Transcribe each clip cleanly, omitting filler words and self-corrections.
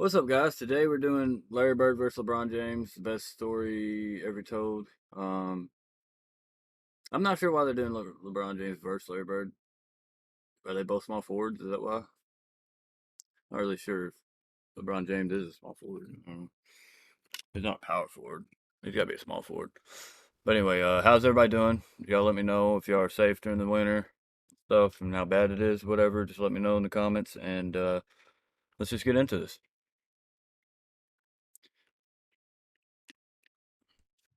What's up, guys? Today we're doing Larry Bird versus LeBron James, the best story ever told. I'm not sure why they're doing LeBron James versus Larry Bird. Are they both small forwards? Is that why? Not really sure if LeBron James is a small forward. He's not a power forward. He's got to be a small forward. But anyway, how's everybody doing? Y'all let me know if y'all are safe during the winter stuff and how bad it is, whatever. Just let me know in the comments, and let's just get into this.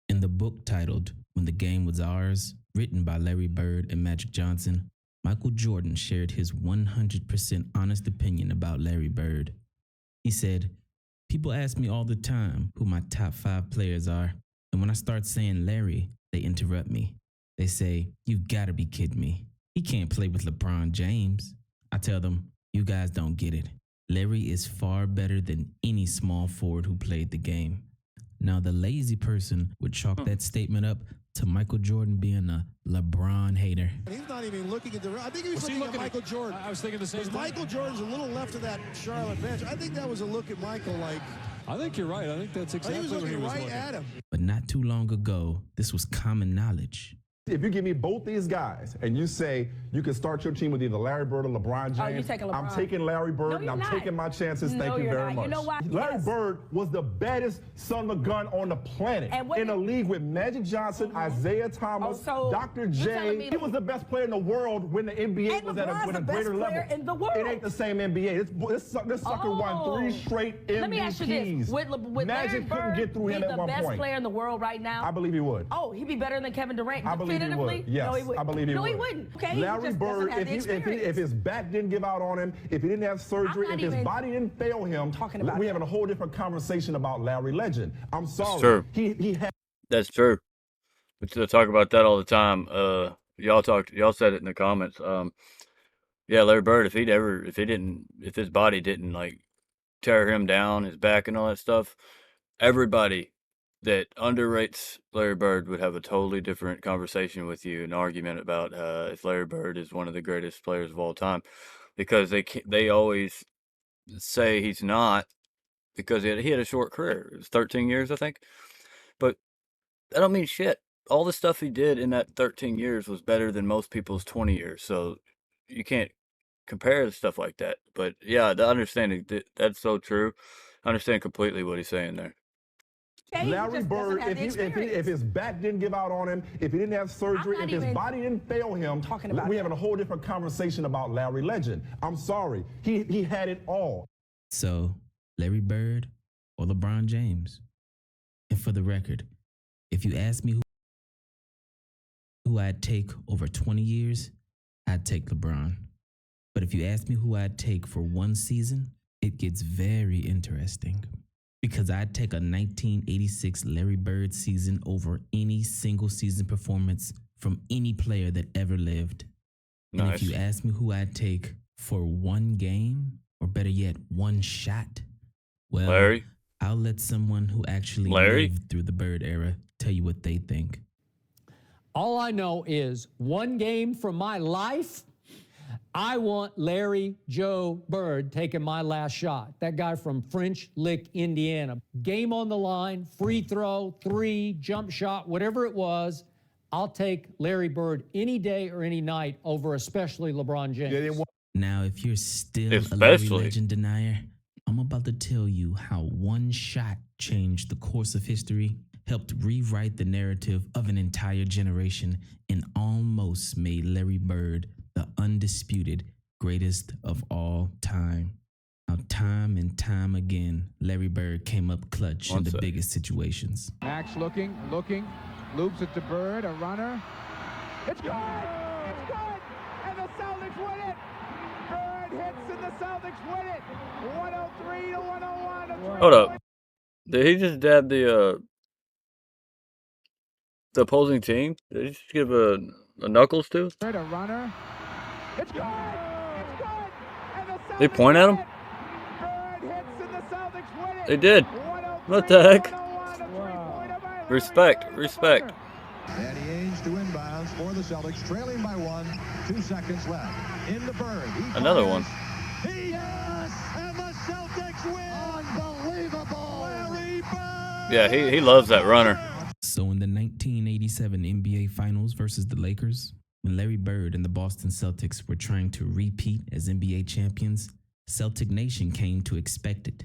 In the book titled When the Game Was Ours, written by Larry Bird and Magic Johnson, Michael Jordan shared his 100% honest opinion about Larry Bird. He said, "People ask me all the time who my top 5 players are, and when I start saying Larry, they interrupt me. They say, 'You've got to be kidding me. He can't play with LeBron James.' I tell them, 'You guys don't get it. Larry is far better than any small forward who played the game.'" Now, the lazy person would chalk that statement up to Michael Jordan being a LeBron hater. He's not even looking at the. I think he was looking at Michael Jordan. I was thinking the same thing. Michael Jordan's a little left of that Charlotte bench. I think that was a look at Michael like. I think you're right. I think that's exactly he was what he looking was right looking at him. But not too long ago, this was common knowledge. If you give me both these guys and you say you can start your team with either Larry Bird or LeBron James, you're taking LeBron. I'm taking Larry Bird and I'm not. taking my chances. No, Thank you you're very not. much. You know why? Larry Yes. Bird was the baddest son of a gun on the planet. And In a league with Magic Johnson, Isaiah Thomas, so Dr. you're telling J. me He was the best player in the world when the NBA And was at LeBron's a the best greater player level. in the world. It ain't the same NBA. This sucker won 3 straight MVPs. Let me ask you this. Would Larry Magic couldn't Bird get through be him the at one best point. player in the world right now? I believe he would. Oh, he'd be better than Kevin Durant. I believe he definitively? would. Yes, No, he wouldn't. I believe he no, would. he wouldn't. Okay, Larry he just Bird, doesn't have the experience. if his back didn't give out on him, if he didn't have surgery, I'm if not his even body didn't fail him, talking about we're that. having a whole different conversation about Larry Legend. I'm sorry. true. He had. That's true. We still talk about that all the time. Y'all said it in the comments. Yeah, Larry Bird, if his body didn't like tear him down, his back and all that stuff, everybody that underrates Larry Bird would have a totally different conversation with you, an argument about if Larry Bird is one of the greatest players of all time, because they always say he's not, because he had a short career. It was 13 years, I think. But I don't mean shit. All the stuff he did in that 13 years was better than most people's 20 years. So you can't compare stuff like that. But yeah, the understanding that's so true. I understand completely what he's saying there. Okay, he Larry just Bird, doesn't have the experience. if his back didn't give out on him, if he didn't have surgery, I'm if not his even body didn't fail him, talking about we're that. having a whole different conversation about Larry Legend. I'm sorry. He had it all. So, Larry Bird or LeBron James? And for the record, if you ask me who I'd take over 20 years, I'd take LeBron. But if you ask me who I'd take for one season, it gets very interesting. Because I'd take a 1986 Larry Bird season over any single season performance from any player that ever lived. And Nice. if you ask me who I'd take for one game, or better yet, one shot, well, Larry? I'll let someone who actually Larry? lived through the Bird era tell you what they think. All I know is one game from my life, I want Larry Joe Bird taking my last shot. That guy from French Lick, Indiana. Game on the line, free throw, 3, jump shot, whatever it was. I'll take Larry Bird any day or any night over especially LeBron James. Now, if you're still a Larry Especially. Legend denier, I'm about to tell you how one shot changed the course of history, helped rewrite the narrative of an entire generation, and almost made Larry Bird the undisputed greatest of all time. Now, time and time again, Larry Bird came up clutch in the sec. biggest situations. Max looking, loops it to Bird, a runner. It's good! It's good! And the Celtics win it! Bird hits and the Celtics win it! 103 to 101. Hold up. Did he just dab the opposing team? Did he just give a knuckles to? Bird, a runner. It's good! It's good! And the Celtics They point at him? win it. Bird hits and the Celtics win it! They did. 103 What the heck? to 101, a three-pointer by Larry Respect, Bird. respect. Danny Ainge to inbounds for the Celtics, trailing by 1, 2 seconds left. Into Bird. He Another fires. one. Yes! And the Celtics win! Unbelievable. Larry Bird. Yeah, he loves that runner. So in the 1987 NBA Finals versus the Lakers, when Larry Bird and the Boston Celtics were trying to repeat as NBA champions, Celtic Nation came to expect it.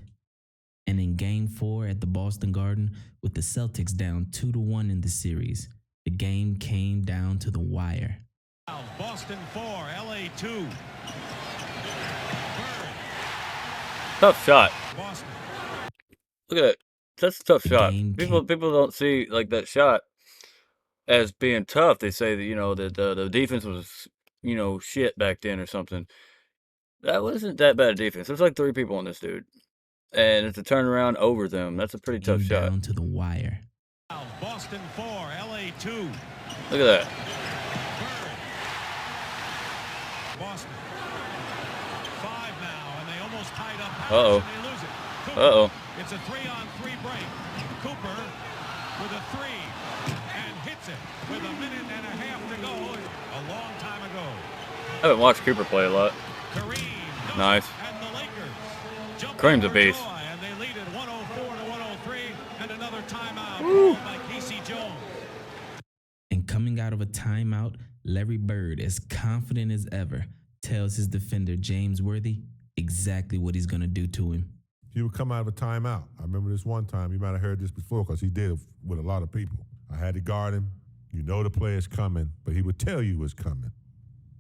And in Game 4 at the Boston Garden, with the Celtics down 2-1 in the series, the game came down to the wire. Boston 4, LA 2. Tough shot. Boston. Look at that. That's a tough The shot. game People don't see like that shot as being tough. They say that, you know, that the defense was, you know, shit back then or something. That wasn't that bad a defense. There's like 3 people on this dude. And it's a turnaround over them. That's a pretty tough Came shot. down to the wire. Boston 4, LA 2. Look at that. Boston. 5 now, and they almost tied up. Uh-oh. And they lose it. Cooper. Uh-oh. It's a 3-on-3 break. Cooper with a 3 and hits it with a minute and a half to go. A long time ago. I haven't watched Cooper play a lot. Kareem. Nice. And the Lakers. Kareem's a beast. And they lead it 104-103. And another timeout called by Casey Jones. And coming out of a timeout, Larry Bird, as confident as ever, tells his defender James Worthy exactly what he's going to do to him. He would come out of a timeout. I remember this one time, you might have heard this before because he did it with a lot of people. I had to guard him. You know the player's coming, but he would tell you it's coming.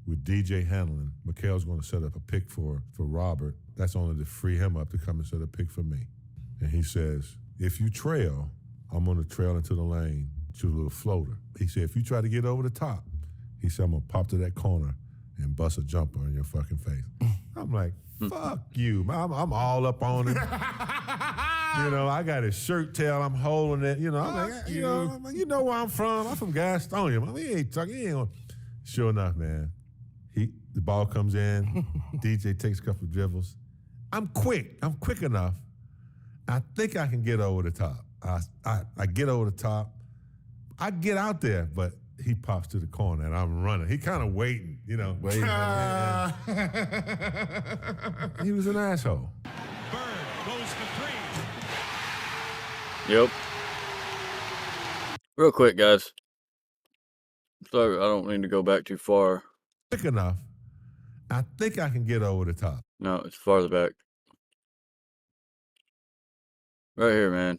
With DJ handling, Mikhail's going to set up a pick for Robert. That's only to free him up to come and set a pick for me. And he says, if you trail, I'm going to trail into the lane, shoot a little floater. He said, if you try to get over the top, he said, I'm going to pop to that corner and bust a jumper in your fucking face. I'm like, fuck you, man. I'm all up on it. You know, I got his shirt tail. I'm holding it. You know, I'm like, you know where I'm from. I'm from Gastonia. I mean, he ain't talking. He ain't gonna. Sure enough, man. The ball comes in. DJ takes a couple of dribbles. I'm quick. I'm quick enough. I think I can get over the top. I get over the top. I get out there, but he pops to the corner and I'm running. He kind of waiting, you know. Waiting. He was an asshole. Bird goes for 3. Yep. Real quick, guys. Sorry, I don't mean to go back too far. Quick enough. I think I can get over the top. No, it's farther back. Right here, man.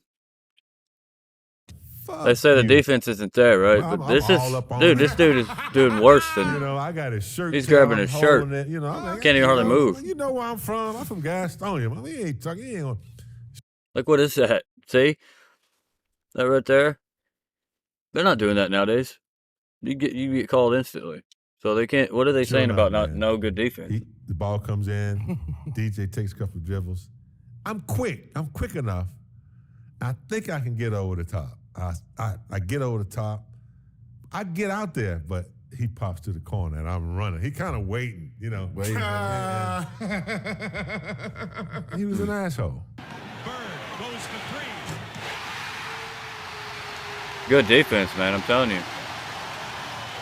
Fuck They say the you. defense isn't there, right? I'm But this is, all up on dude, it. this dude is doing worse than, You know, I got his shirt. He's tail, grabbing I'm his shirt. holding it, you know, I'm like, Can't even hardly you know, move. You know where I'm from. I'm from Gastonia. I mean, he ain't talking. He ain't gonna. like, what is that? See? That right there? They're not doing that nowadays. You get called instantly. So they can't, what are they Sure saying enough, about man. no good defense? The ball comes in. DJ takes a couple of dribbles. I'm quick. I'm quick enough. I think I can get over the top. I get over the top. I get out there, but he pops to the corner and I'm running. He kind of waiting, you know. Waiting. He was an asshole. Bird goes for 3. Good defense, man, I'm telling you.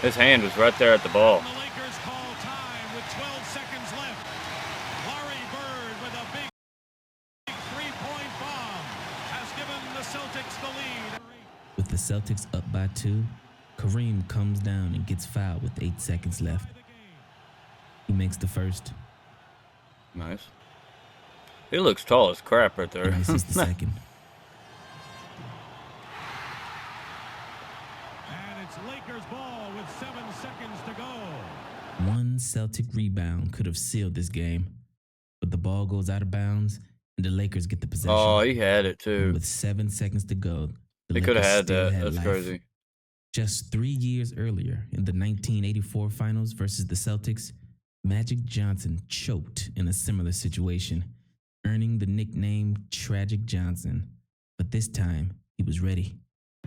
His hand was right there at the ball. The Lakers call time with 12 seconds left. Larry Bird with a big 3-point bomb has given the Celtics the lead. With the Celtics up by 2, Kareem comes down and gets fouled with 8 seconds left. He makes the first. Nice. He looks tall as crap right there. And misses the second. And it's Lakers ball with 7 seconds to go. One Celtic rebound could have sealed this game, but the ball goes out of bounds and the Lakers get the possession. Oh, he had it And too. with 7 seconds to go, the They could have Lakers had still that. had That's life. crazy. Just 3 years earlier, in the 1984 finals versus the Celtics, Magic Johnson choked in a similar situation, earning the nickname Tragic Johnson. But this time, he was ready.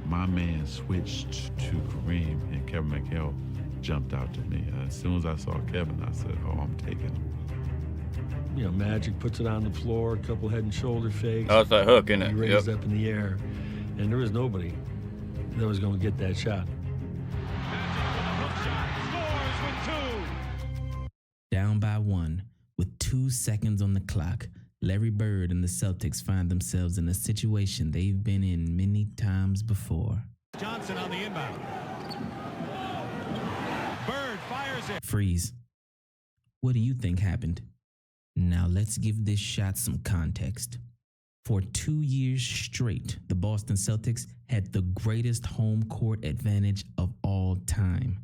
My man switched to Kareem, and Kevin McHale jumped out to me. As soon as I saw Kevin, I said, oh, I'm taking him. You know, Magic puts it on the floor, a couple head and shoulder fakes. Oh, it's that hook, isn't it? He raised Yep. up in the air, and there was nobody that was going to get that shot. Down by 1, with 2 seconds on the clock, Larry Bird and the Celtics find themselves in a situation they've been in many times before. Johnson on the inbound. Bird fires it. Freeze. What do you think happened? Now let's give this shot some context. For 2 years straight, the Boston Celtics had the greatest home court advantage of all time.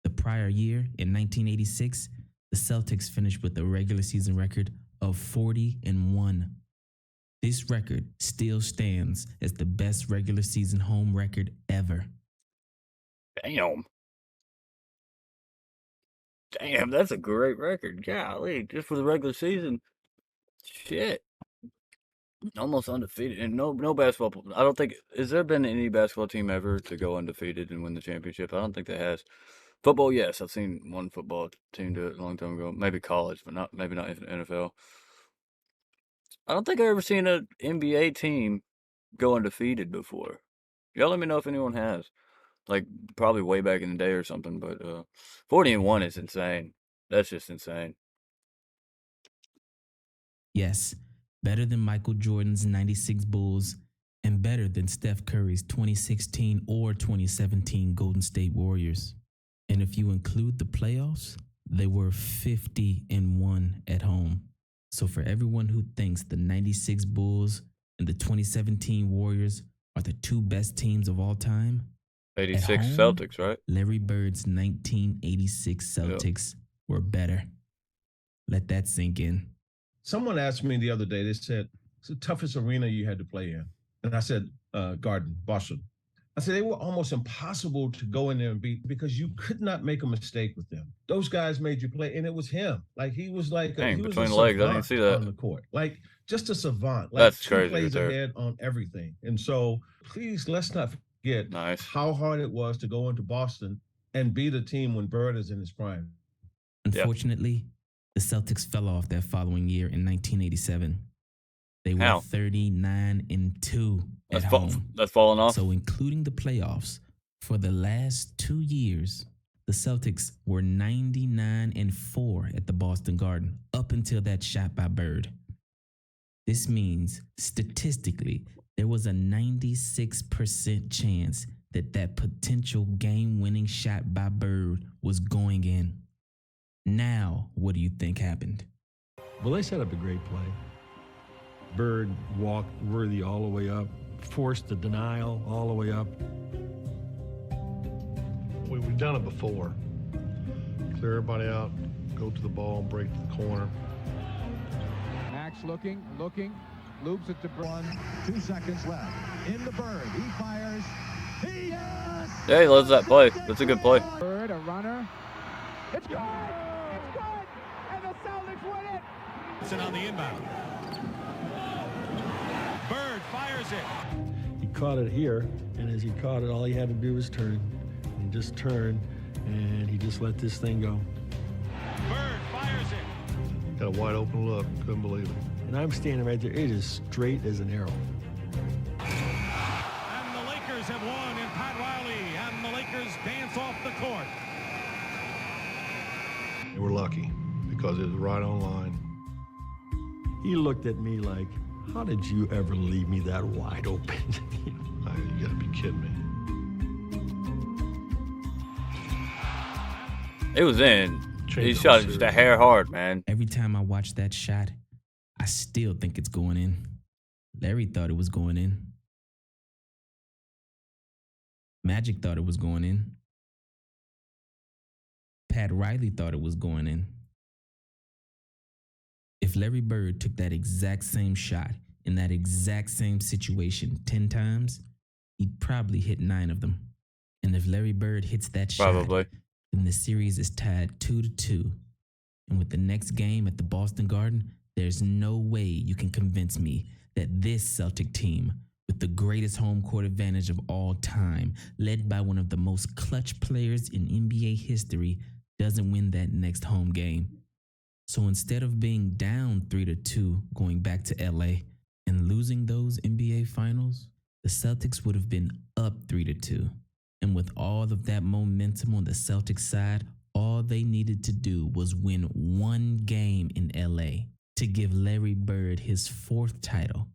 The prior year, in 1986, the Celtics finished with a regular season record of 40-1. This record still stands as the best regular season home record ever. Damn. Damn, that's a great record. Golly, just for the regular season. Shit. Almost undefeated. And no basketball. I don't think. Has there been any basketball team ever to go undefeated and win the championship? I don't think that has. Football, yes. I've seen one football team do it a long time ago. Maybe college, but maybe not NFL. I don't think I've ever seen an NBA team go undefeated before. Y'all let me know if anyone has. Like, probably way back in the day or something, but 40-1 is insane. That's just insane. Yes, better than Michael Jordan's 96 Bulls and better than Steph Curry's 2016 or 2017 Golden State Warriors. And if you include the playoffs, they were 50-1 at home. So for everyone who thinks the 96 Bulls and the 2017 Warriors are the two best teams of all time, 86 home, Celtics, right? Larry Bird's 1986 Celtics were better. Let that sink in. Someone asked me the other day, they said, it's the toughest arena you had to play in. And I said, Garden, Boston. I said, they were almost impossible to go in there and beat because you could not make a mistake with them. Those guys made you play, and it was him. Like, he was like, Dang, he was between a the legs, I didn't see that. on the court. Like, just a savant. Like, That's two crazy plays right there. ahead on everything. And so, please, let's not forget how hard it was to go into Boston and beat a team when Bird is in his prime. Unfortunately, the Celtics fell off that following year in 1987. They were 39-2 at home. That's falling off. So including the playoffs, for the last 2 years, the Celtics were 99-4 at the Boston Garden up until that shot by Bird. This means statistically, there was a 96% chance that potential game-winning shot by Bird was going in. Now, what do you think happened? Well, they set up a great play. Bird walked Worthy all the way up, forced the denial all the way up. We've done it before. Clear everybody out, go to the ball, and break to the corner. Max looking, loops it to Bird. 2 seconds left. In the Bird, he fires. Yeah, he loves that play. That's a good play. Bird, a runner. It's good! It's good! And the Celtics win it! Johnson on the inbound. Bird fires it. He caught it here, and as he caught it, all he had to do was turn. And just turn, and he just let this thing go. Bird fires it. Got a wide open look, couldn't believe it. And I'm standing right there. It is straight as an arrow. And the Lakers have won in Pat Riley, and the Lakers dance off the court. They were lucky because it was right on line. He looked at me like, how did you ever leave me that wide open? You gotta be kidding me. It was in. He shot it just a hair hard, man. Every time I watch that shot, I still think it's going in. Larry thought it was going in. Magic thought it was going in. Pat Riley thought it was going in. If Larry Bird took that exact same shot in that exact same situation 10 times, he'd probably hit 9 of them. And if Larry Bird hits that shot, then the series is tied 2-2. And with the next game at the Boston Garden, there's no way you can convince me that this Celtic team, with the greatest home court advantage of all time, led by one of the most clutch players in NBA history, doesn't win that next home game. So instead of being down 3-2 going back to LA and losing those NBA finals, the Celtics would have been up 3-2. And with all of that momentum on the Celtics side, all they needed to do was win one game in LA to give Larry Bird his 4th title,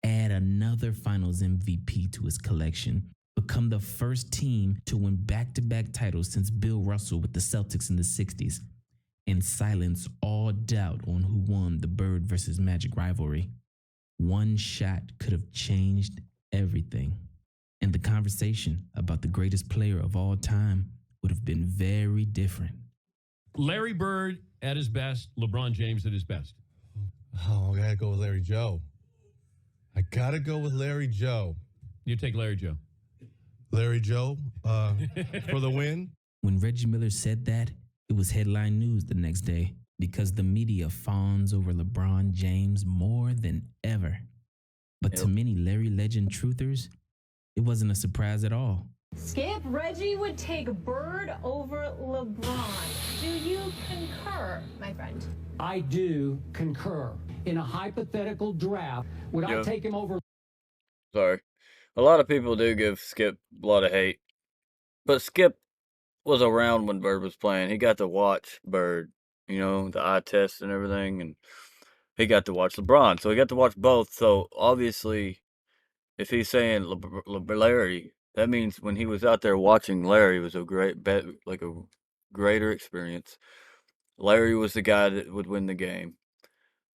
add another Finals MVP to his collection, become the first team to win back-to-back titles since Bill Russell with the Celtics in the 60s, and silence all doubt on who won the Bird versus Magic rivalry. One shot could have changed everything, and the conversation about the greatest player of all time would have been very different. Larry Bird at his best, LeBron James at his best. Oh, I gotta go with Larry Joe. I gotta go with Larry Joe. You take Larry Joe. Larry Joe for the win. When Reggie Miller said that, it was headline news the next day because the media fawns over LeBron James more than ever. But to many Larry Legend truthers, it wasn't a surprise at all. Skip, Reggie would take Bird over LeBron. Do you concur, my friend? I do concur. In a hypothetical draft, would I take him over? Sorry. A lot of people do give Skip a lot of hate. But Skip was around when Bird was playing. He got to watch Bird, you know, the eye test and everything. And he got to watch LeBron. So he got to watch both. So obviously, if he's saying Larry, that means when he was out there watching Larry, it was a greater experience. Larry was the guy that would win the game.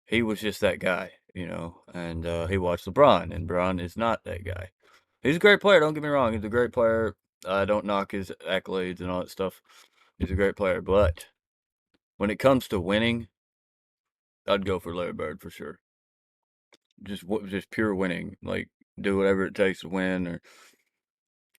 He was just that guy, you know, and he watched LeBron, and LeBron is not that guy. He's a great player, don't get me wrong. He's a great player. I don't knock his accolades and all that stuff. He's a great player, but when it comes to winning, I'd go for Larry Bird for sure. Just pure winning, like do whatever it takes to win or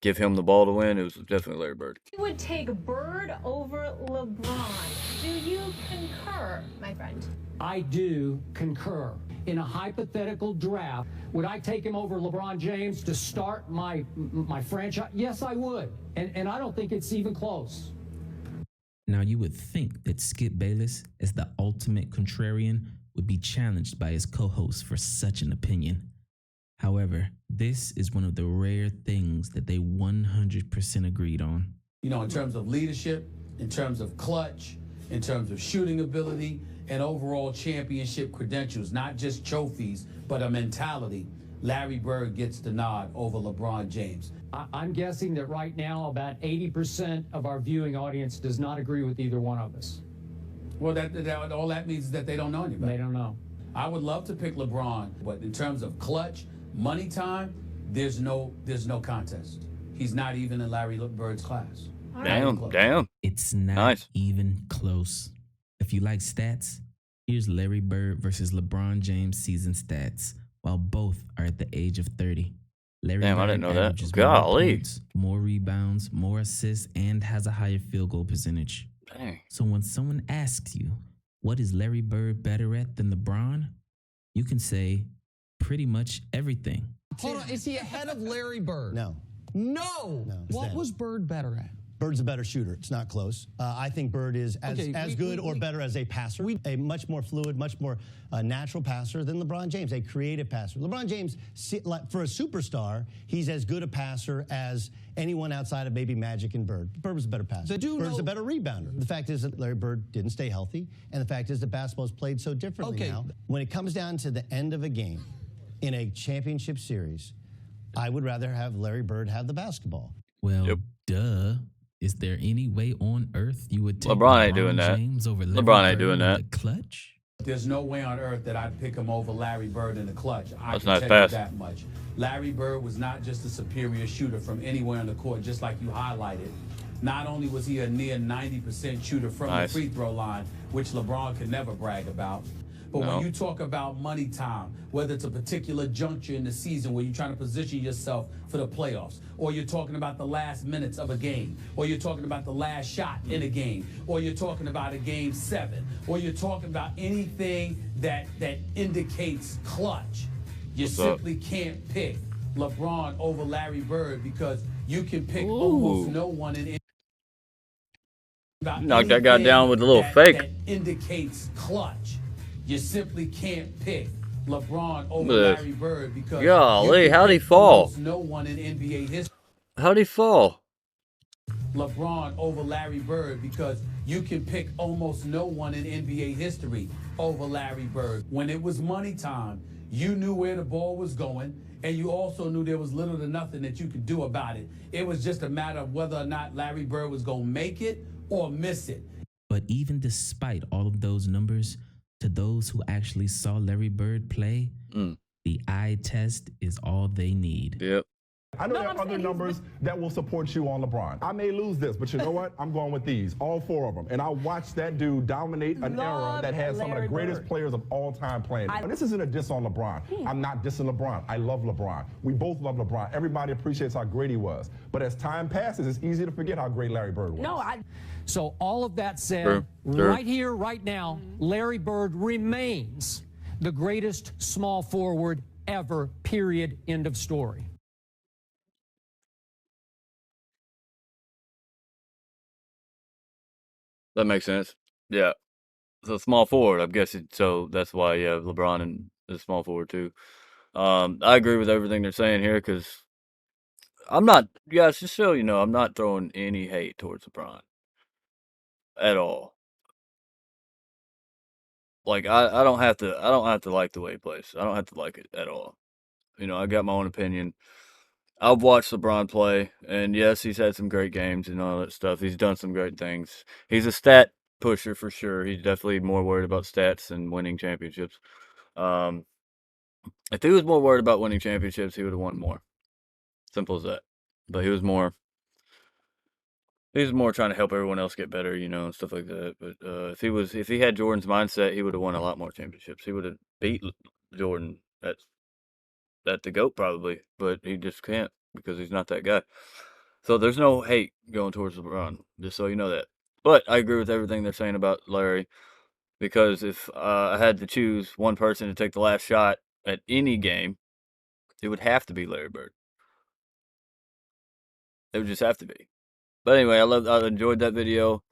give him the ball to win. It was definitely Larry Bird. He would take Bird over LeBron. Do you concur, my friend? I do concur. In a hypothetical draft, would I take him over LeBron James to start my franchise? Yes, I would. And I don't think it's even close. Now, you would think that Skip Bayless, as the ultimate contrarian, would be challenged by his co-host for such an opinion. However, this is one of the rare things that they 100% agreed on. You know, in terms of leadership, in terms of clutch, in terms of shooting ability, and overall championship credentials, not just trophies, but a mentality, Larry Bird gets the nod over LeBron James. I'm guessing that right now about 80% of our viewing audience does not agree with either one of us. Well, all that means is that they don't know anybody. They don't know. I would love to pick LeBron, but in terms of clutch, money time, there's no contest. He's not even in Larry Bird's class. Damn. It's not even close. If you like stats, here's Larry Bird versus LeBron James season stats, while both are at the age of 30. Larry Damn, Bird I didn't know that. averages Golly. more points, more rebounds, more assists, and has a higher field goal percentage. Dang. So when someone asks you, what is Larry Bird better at than LeBron? You can say pretty much everything. Hold on, is he ahead of Larry Bird? No. No. What was Bird better at? Bird's a better shooter. It's not close. I think Bird is as good or better as a passer. A much more fluid, much more natural passer than LeBron James, a creative passer. LeBron James, for a superstar, he's as good a passer as anyone outside of maybe Magic and Bird. Bird was a better passer. Bird's a better rebounder. The fact is that Larry Bird didn't stay healthy, and the fact is that basketball is played so differently now. When it comes down to the end of a game in a championship series, I would rather have Larry Bird have the basketball. Well, duh. Is there any way on earth you would take LeBron ain't doing that. James over Larry LeBron ain't Bird doing in that. the clutch? There's no way on earth that I'd pick him over Larry Bird in the clutch. I That's can nice tell pass. you that much. Larry Bird was not just a superior shooter from anywhere on the court, just like you highlighted. Not only was he a near 90% shooter from the free throw line, which LeBron could never brag about, but when you talk about money time, whether it's a particular juncture in the season where you're trying to position yourself for the playoffs, or you're talking about the last minutes of a game, or you're talking about the last shot in a game, or you're talking about a game 7, or you're talking about anything that indicates clutch, you simply can't pick LeBron over Larry Bird because you can pick almost no one in Knocked that guy down with a little fake. that indicates clutch. You simply can't pick LeBron over Look. Larry Bird because Golly, you can how'd he pick fall? almost no one in NBA history. How'd he fall? LeBron over Larry Bird because you can pick almost no one in NBA history over Larry Bird. When it was money time, you knew where the ball was going, and you also knew there was little to nothing that you could do about it. It was just a matter of whether or not Larry Bird was going to make it or miss it. But even despite all of those numbers, to those who actually saw Larry Bird play, the eye test is all they need. Yep. I know there are other numbers that will support you on LeBron. I may lose this, but you know what? I'm going with these, all 4 of them. And I watched that dude dominate an era that has some of the greatest players of all time playing. And this isn't a diss on LeBron. I'm not dissing LeBron. I love LeBron. We both love LeBron. Everybody appreciates how great he was. But as time passes, it's easy to forget how great Larry Bird was. So all of that said, right here, right now, Larry Bird remains the greatest small forward ever, period, end of story. That makes sense. Yeah. So small forward, I'm guessing. So that's why you have LeBron and the small forward too. I agree with everything they're saying here because I'm not, guys, just so you know, I'm not throwing any hate towards LeBron at all. Like I don't have to like the way he plays. I don't have to like it at all. You know, I got my own opinion. I've watched LeBron play, and yes, he's had some great games and all that stuff. He's done some great things. He's a stat pusher for sure. He's definitely more worried about stats than winning championships. If he was more worried about winning championships, he would have won more. Simple as that. But he was more trying to help everyone else get better, you know, and stuff like that. But if he had Jordan's mindset, he would have won a lot more championships. He would have beat Jordan at the GOAT probably, but he just can't because he's not that guy. So there's no hate going towards LeBron, just so you know that. But I agree with everything they're saying about Larry, because if I had to choose one person to take the last shot at any game, it would have to be Larry Bird. It would just have to be. But anyway, I enjoyed that video.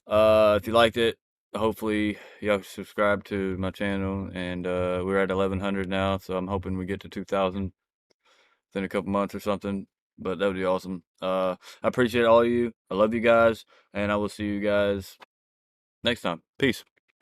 If you liked it, hopefully y'all subscribe to my channel, and we're at 1,100 now, so I'm hoping we get to 2,000 within a couple months or something. But that would be awesome. I appreciate all of you. I love you guys, and I will see you guys next time. Peace.